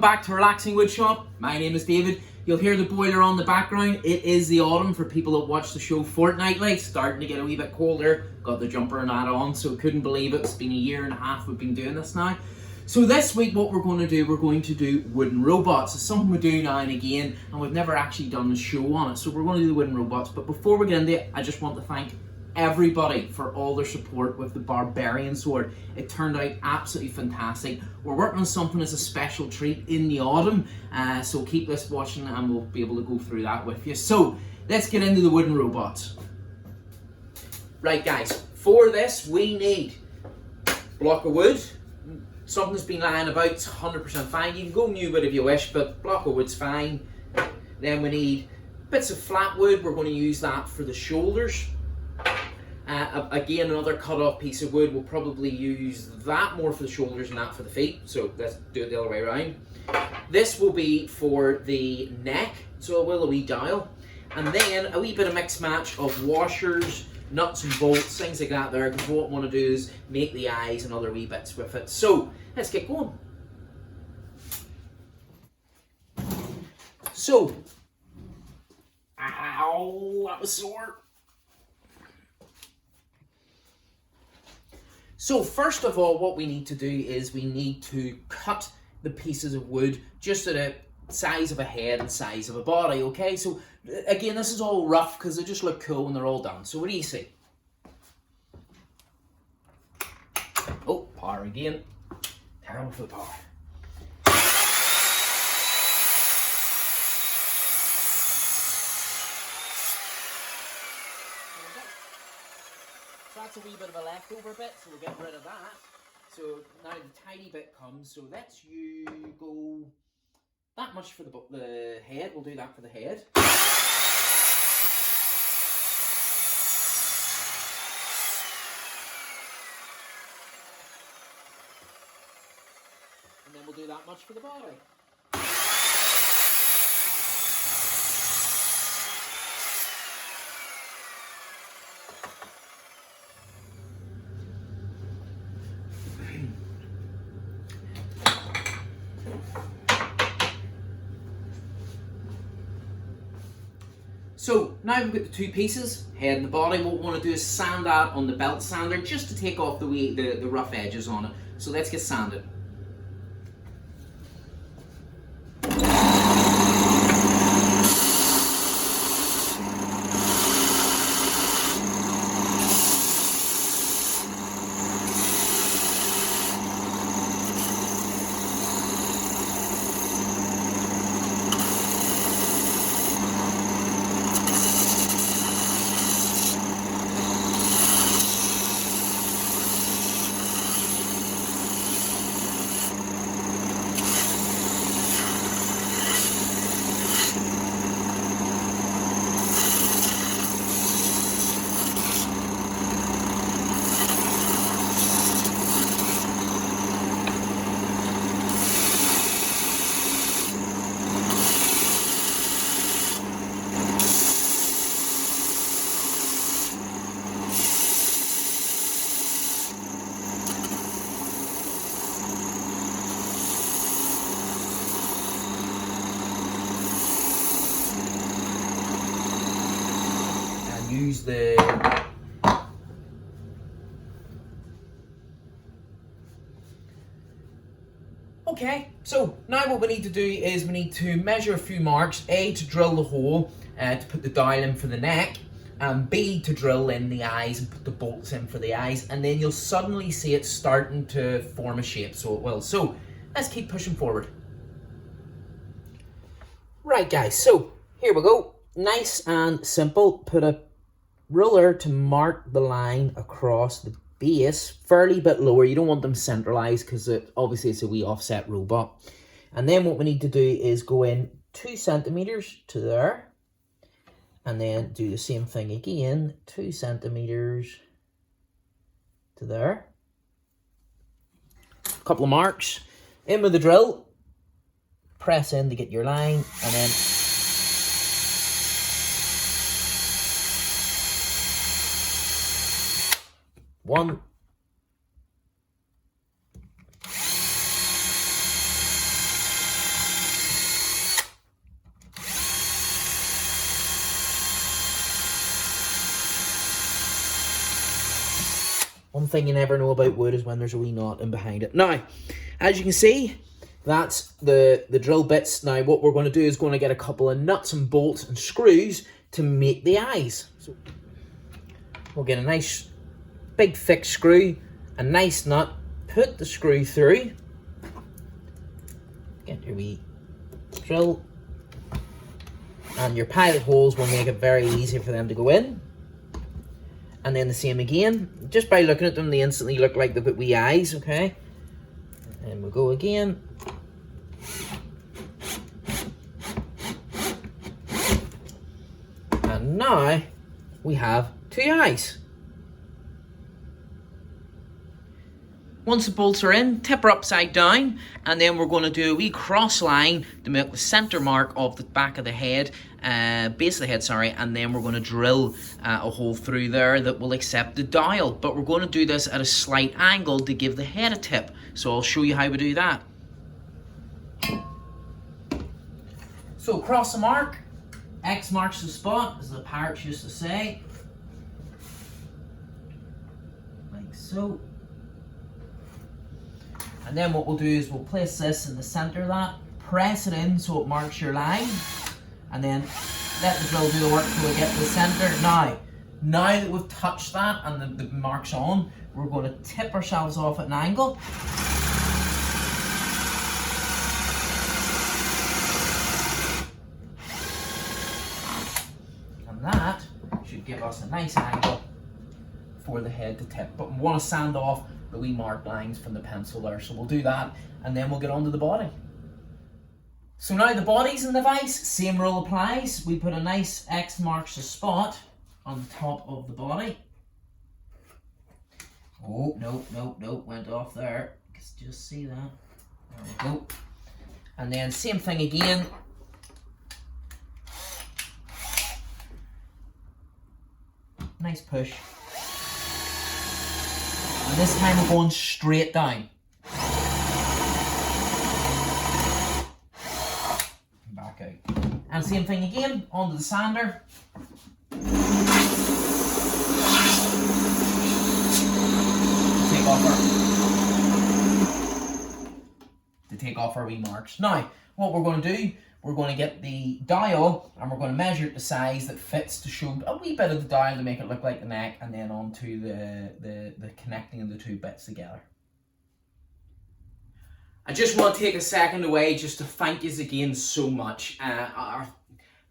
back to Relaxing Woodshop. My name is David. You'll hear the boiler on the background. It is the autumn for people that watch the show fortnightly. Starting to get a wee bit colder. Got the jumper and that on, so couldn't believe it. It's been a year and a half we've been doing this now. So this week what we're going to do wooden robots. It's something we do now and again, and we've never actually done a show on it. So we're going to do the wooden robots. But before we get into it, I just want to thank everybody for all their support with the barbarian sword. It turned out absolutely fantastic. We're working on something as a special treat in the autumn, so keep this watching and we'll be able to go through that with you. So let's get into the wooden robots. Right guys, for this we need a block of wood. Something that's been lying about, it's 100% fine. You can go new wood if you wish, but block of wood's fine. Then we need bits of flat wood. We're going to use that for the shoulders. Again, another cut off piece of wood. We'll probably use that more for the shoulders and that for the feet. So let's do it the other way around. This will be for the neck, so it will a wee dial. And then a wee bit of mix match of washers, nuts and bolts, things like that there, because what we want to do is make the eyes and other wee bits with it. So let's get going. So, ow, that was sore. So first of all, what we need to do is we need to cut the pieces of wood just at a size of a head and size of a body, okay? So again, this is all rough because they just look cool when they're all done. So what do you see? Oh, power again. Terrible for the power. So that's a wee bit of a leftover bit, so we'll get rid of that. So now the tiny bit comes, so let's you go that much for the head. We'll do that for the head. And then we'll do that much for the body. So now we've got the two pieces, head and the body. What we want to do is sand that on the belt sander just to take off the rough edges on it. So let's get sanded. Use the okay, so now what we need to do is we need to measure a few marks. A, to drill the hole to put the dial in for the neck, and B, to drill in the eyes and put the bolts in for the eyes, and then you'll suddenly see it starting to form a shape, so it will. So let's keep pushing forward. Right guys, so here we go. Nice and simple. Put a ruler to mark the line across the base, fairly bit lower. You don't want them centralized because obviously it's a wee offset robot. And then what we need to do is go in 2 centimeters to there, and then do the same thing again, 2 centimeters to there. A couple of marks. In with the drill, press in to get your line, and then one, One thing you never know about wood is when there's a wee knot in behind it. Now, as you can see, that's the drill bits. Now, what we're going to do is going to get a couple of nuts and bolts and screws to make the eyes. So we'll get a nice big thick screw, a nice nut, put the screw through, get your wee drill, and your pilot holes will make it very easy for them to go in. And then the same again, just by looking at them, they instantly look like they've got wee eyes, okay? And we'll go again. And now we have 2 eyes. Once the bolts are in, tip her upside down, and then we're going to do a wee cross line to make the center mark of the back of the head, base of the head, sorry, and then we're going to drill a hole through there that will accept the dial. But we're going to do this at a slight angle to give the head a tip. So I'll show you how we do that. So cross the mark, X marks the spot, as the pirates used to say. Like so. And then what we'll do is we'll place this in the center of that, press it in so it marks your line, and then let the drill do the work till we get to the center. Now that we've touched that and the mark's on, we're going to tip ourselves off at an angle. And that should give us a nice angle for the head to tip. But we want to sand off the wee mark lines from the pencil there, so we'll do that and then we'll get onto the body. So now the body's in the vise, same rule applies. We put a nice X marks the spot on the top of the body. Oh, no, went off there. Just see that. There we go. And then same thing again. Nice push. And this time we're going straight down. Back out. And same thing again, onto the sander. To take off our wee marks. Now, what we're going to do, we're going to get the dial and we're going to measure it to size that fits to show a wee bit of the dial to make it look like the neck, and then onto the connecting of the 2 bits together. I just want to take a second away just to thank you again so much.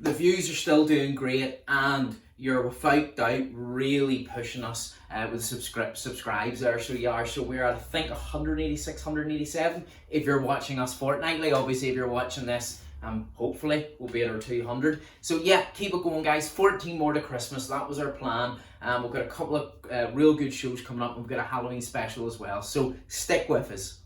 The views are still doing great, and you're without doubt really pushing us with subscribes there. So you are. So we're at, I think, 186, 187 if you're watching us fortnightly. Obviously, if you're watching this, hopefully we'll be at our 200. So yeah, keep it going, guys. 14 more to Christmas. That was our plan. We've got a couple of real good shows coming up. We've got a Halloween special as well. So stick with us.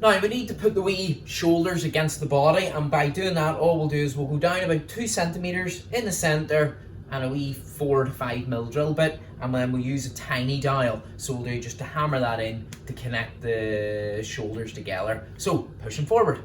Now we need to put the wee shoulders against the body, and by doing that, all we'll do is we'll go down about 2 centimeters in the center and a wee 4 to 5 mil drill bit, and then we'll use a tiny dial. So we'll do just to hammer that in to connect the shoulders together. So pushing forward.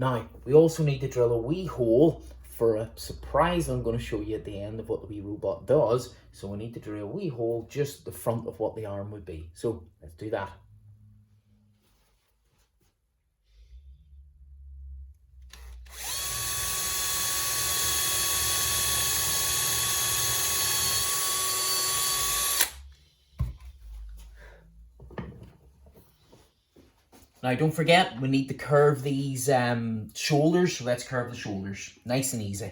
Now, we also need to drill a wee hole for a surprise I'm going to show you at the end of what the wee robot does. So we need to drill a wee hole just the front of what the arm would be. So let's do that. Now, don't forget, we need to curve these shoulders, so let's curve the shoulders. Nice and easy.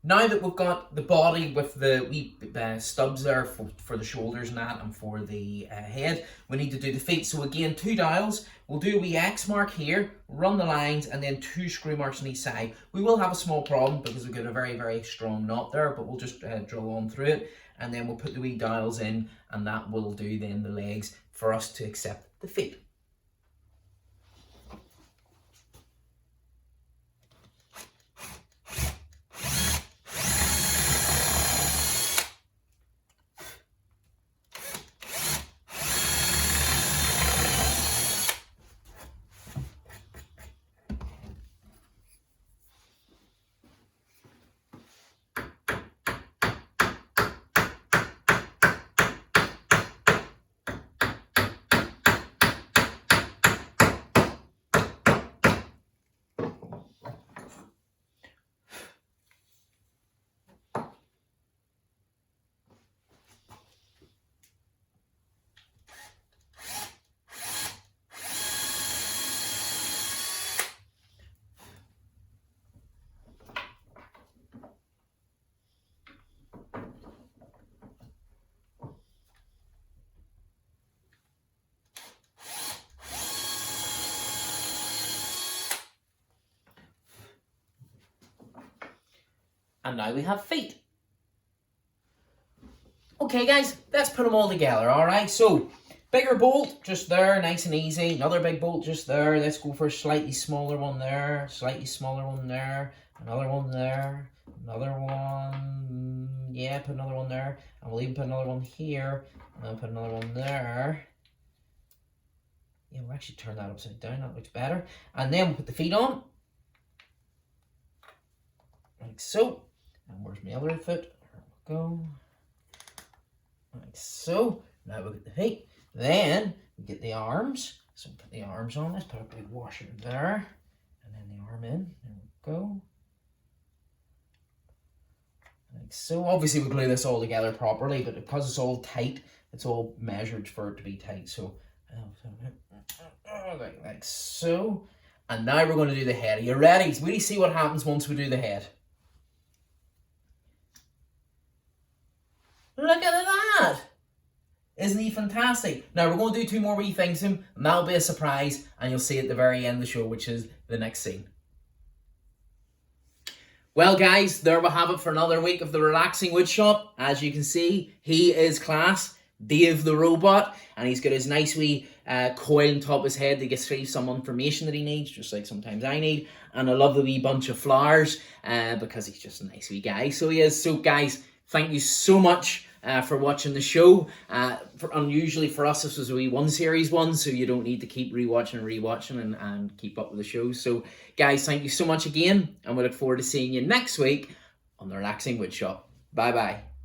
Now that we've got the body with the wee stubs there for the shoulders and that, and for the head, we need to do the feet. So again, 2 dials. We'll do a wee X mark here, run the lines, and then 2 screw marks on each side. We will have a small problem because we've got a very, very strong knot there, but we'll just drill on through it, and then we'll put the wee dials in, and that will do then the legs for us to accept the feet. And now we have feet. Okay guys, let's put them all together, alright? So, bigger bolt, just there, nice and easy. Another big bolt just there. Let's go for a slightly smaller one there. Slightly smaller one there. Another one there. Another one. Yeah, put another one there. And we'll even put another one here. And then put another one there. Yeah, we'll actually turn that upside down. That looks better. And then we'll put the feet on. Like so. And where's my other foot? There we go. Like so. Now we'll get the feet. Then we get the arms. So we'll put the arms on. Let's put a big washer there. And then the arm in. There we go. Like so. Obviously we glue this all together properly, but because it's all tight, it's all measured for it to be tight. So like so. And now we're going to do the head. Are you ready? So really see what happens once we do the head. Look at that! Isn't he fantastic? Now we're going to do 2 more wee things to him, and that'll be a surprise, and you'll see at the very end of the show, which is the next scene. Well guys, there we have it for another week of the Relaxing Woodshop. As you can see, he is class. Dave the robot, and he's got his nice wee coil on top of his head to get some information that he needs, just like sometimes I need. And I love the wee bunch of flowers because he's just a nice wee guy. So he is. So guys, thank you so much for watching the show. Unusually for us, this was a wee 1-series one, so you don't need to keep rewatching and keep up with the show. So guys, thank you so much again, and we look forward to seeing you next week on the Relaxing Woodshop. Bye bye.